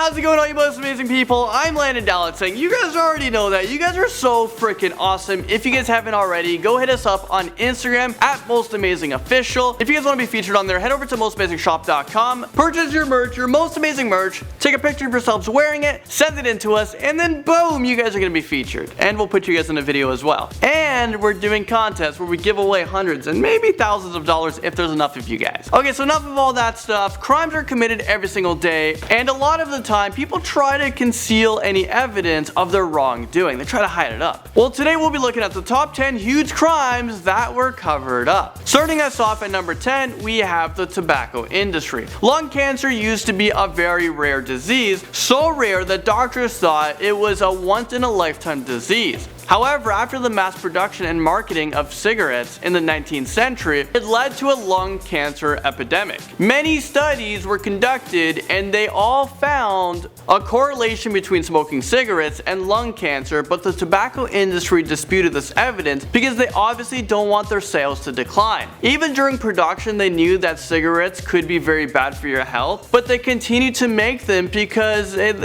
How's it going, all you most amazing people? I'm Landon Dallas saying you guys already know that. You guys are so freaking awesome. If you guys haven't already, go hit us up on Instagram at MostAmazingOfficial. If you guys want to be featured on there, head over to MostAmazingShop.com, purchase your merch, your most amazing merch, take a picture of yourselves wearing it, send it in to us, and then boom, you guys are going to be featured. And we'll put you guys in a video as well. And we're doing contests where we give away hundreds and maybe thousands of dollars if there's enough of you guys. Okay, so enough of all that stuff. Crimes are committed every single day, and a lot of the time people try to conceal any evidence of their wrongdoing. They try to hide it up. Well, today we'll be looking at the top 10 huge crimes that were covered up. Starting us off at number 10, we have the tobacco industry. Lung cancer used to be a very rare disease, so rare that doctors thought it was a once-in-a-lifetime disease. However, after the mass production and marketing of cigarettes in the 19th century, it led to a lung cancer epidemic. Many studies were conducted and they all found a correlation between smoking cigarettes and lung cancer, but the tobacco industry disputed this evidence because they obviously don't want their sales to decline. Even during production, they knew that cigarettes could be very bad for your health, but they continued to make them because it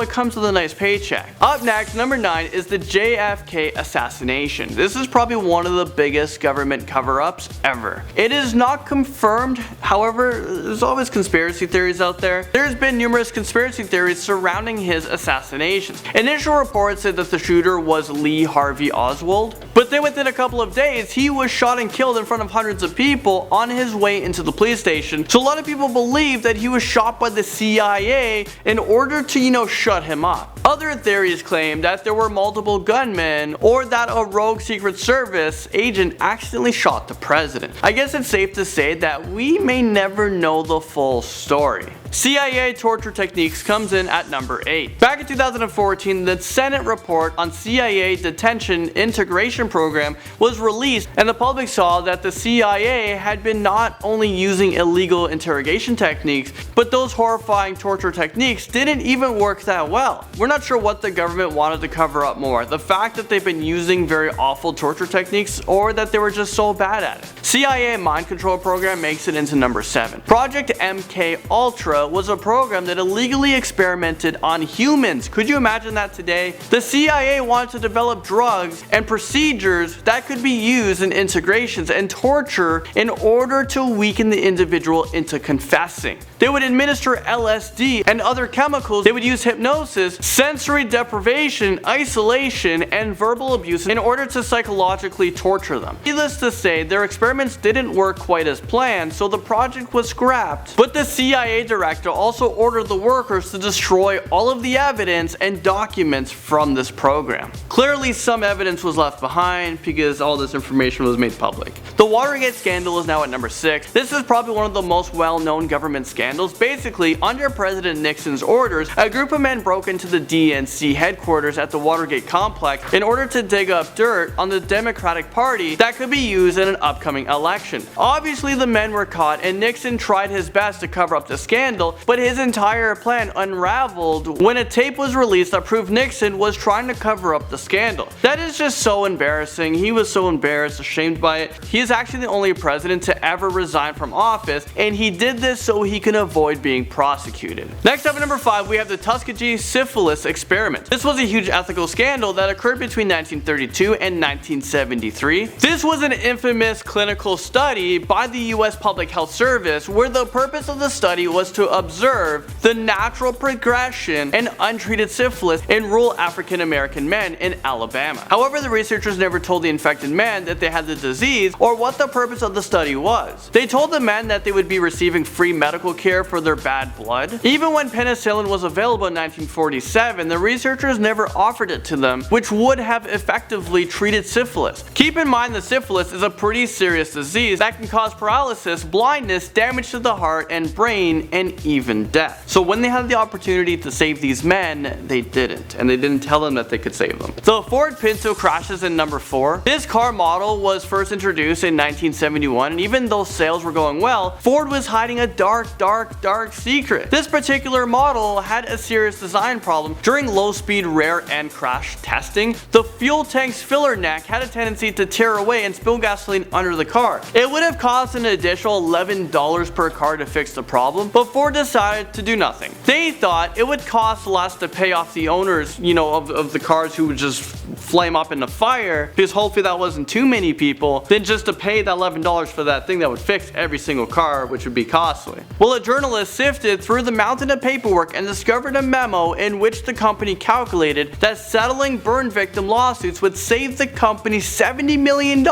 comes with a nice paycheck. Up next, number 9 is the JFK assassination. This is probably one of the biggest government cover-ups ever. It is not confirmed, however, there's always conspiracy theories out there. There's been numerous conspiracy theories surrounding his assassination. Initial reports said that the shooter was Lee Harvey Oswald, but then within a couple of days, he was shot and killed in front of hundreds of people on his way into the police station. So a lot of people believe that he was shot by the CIA in order to, shut him up. Other theories claim that there were multiple gunmen or that a rogue Secret Service agent accidentally shot the president. I guess it's safe to say that we may never know the full story. CIA torture techniques comes in at number 8. Back in 2014, the Senate report on CIA detention integration program was released, and the public saw that the CIA had been not only using illegal interrogation techniques, but those horrifying torture techniques didn't even work that well. We're not sure what the government wanted to cover up more, the fact that they've been using very awful torture techniques or that they were just so bad at it. CIA mind control program makes it into number 7. Project MK Ultra was a program that illegally experimented on humans. Could you imagine that today? The CIA wanted to develop drugs and procedures that could be used in integrations and torture in order to weaken the individual into confessing. They would administer LSD and other chemicals. They would use hypnosis, sensory deprivation, isolation, and verbal abuse in order to psychologically torture them. Needless to say, their experiments didn't work quite as planned, so the project was scrapped. But the CIA director also ordered the workers to destroy all of the evidence and documents from this program. Clearly, some evidence was left behind because all this information was made public. The Watergate scandal is now at number 6. This is probably one of the most well-known government scandals. Basically, under President Nixon's orders, a group of men broke into the DNC headquarters at the Watergate complex in order to dig up dirt on the Democratic Party that could be used in an upcoming election. Obviously, the men were caught, and Nixon tried his best to cover up the scandal, but his entire plan unraveled when a tape was released that proved Nixon was trying to cover up the scandal. That is just so embarrassing. He was so embarrassed, ashamed by it. He is actually the only president to ever resign from office, and he did this so he can avoid being prosecuted. Next up at number 5, we have the Tuskegee syphilis experiment. This was a huge ethical scandal that occurred between 1932 and 1973. This was an infamous clinical study by the US Public Health Service where the purpose of the study was to observe the natural progression and untreated syphilis in rural African American men in Alabama. However, the researchers never told the infected men that they had the disease or what the purpose of the study was. They told the men that they would be receiving free medical care for their bad blood. Even when penicillin was available in 1947, the researchers never offered it to them, which would have effectively treated syphilis. Keep in mind that syphilis is a pretty serious disease that can cause paralysis, blindness, damage to the heart and brain, and even death. So when they had the opportunity to save these men, they didn't, and they didn't tell them that they could save them. The Ford Pinto crashes in number 4. This car model was first introduced in 1971, and even though sales were going well, Ford was hiding a dark secret. This particular model had a serious design problem. During low-speed rear end crash testing, the fuel tank's filler neck had a tendency to tear away and spill gasoline under the car. It would have cost an additional $11 per car to fix the problem, but Ford decided to do nothing. They thought it would cost less to pay off the owners, of the cars who would just flame up in the fire, because hopefully that wasn't too many people, than just to pay that $11 for that thing that would fix every single car, which would be costly. Well, a journalist sifted through the mountain of paperwork and discovered a memo in which the company calculated that settling burn victim lawsuits would save the company $70 million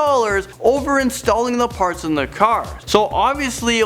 over installing the parts in the car. So obviously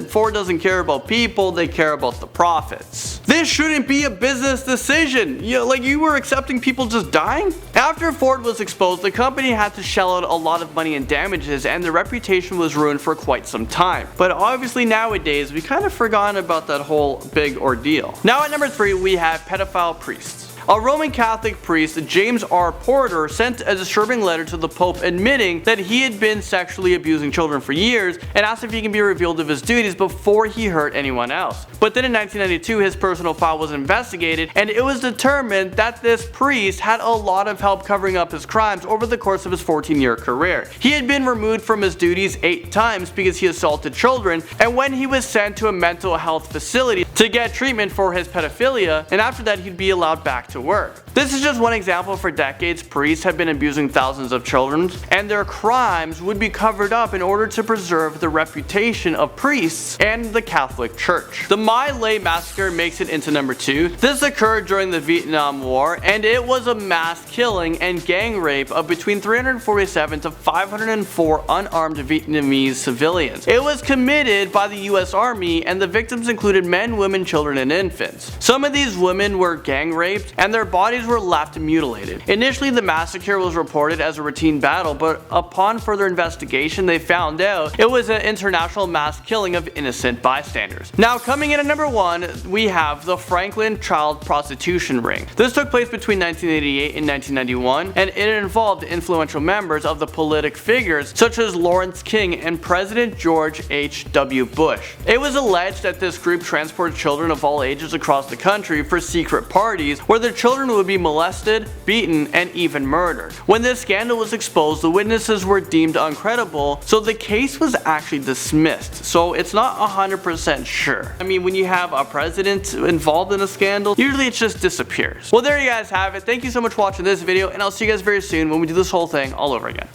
Ford doesn't care about people, they care about the profits. This shouldn't be a business decision. You were accepting people just dying? After Ford was exposed, the company had to shell out a lot of money in damages, and their reputation was ruined for quite some time. But obviously nowadays, we kind of forgotten about that whole big ordeal. Now at number 3, we have pedophile priests. A Roman Catholic priest, James R. Porter, sent a disturbing letter to the Pope admitting that he had been sexually abusing children for years and asked if he can be revealed of his duties before he hurt anyone else. But then in 1992, his personal file was investigated, and it was determined that this priest had a lot of help covering up his crimes over the course of his 14-year career. He had been removed from his duties 8 times because he assaulted children, and when he was sent to a mental health facility to get treatment for his pedophilia, and after that he'd be allowed back to work. This is just one example. For decades, priests have been abusing thousands of children, and their crimes would be covered up in order to preserve the reputation of priests and the Catholic Church. The My Lai massacre makes it into number 2. This occurred during the Vietnam War, and it was a mass killing and gang rape of between 347 to 504 unarmed Vietnamese civilians. It was committed by the US Army, and the victims included men, women, children, and infants. Some of these women were gang raped, and their bodies were left mutilated. Initially, the massacre was reported as a routine battle, but upon further investigation, they found out it was an international mass killing of innocent bystanders. Now, coming in at number 1, we have the Franklin child prostitution ring. This took place between 1988 and 1991, and it involved influential members of the politic figures such as Lawrence King and President George H.W. Bush. It was alleged that this group transported children of all ages across the country for secret parties where the children would be molested, beaten, and even murdered. When this scandal was exposed, the witnesses were deemed uncredible, so the case was actually dismissed. So it's not 100% sure. I mean, when you have a president involved in a scandal, usually it just disappears. Well, there you guys have it. Thank you so much for watching this video, and I'll see you guys very soon when we do this whole thing all over again.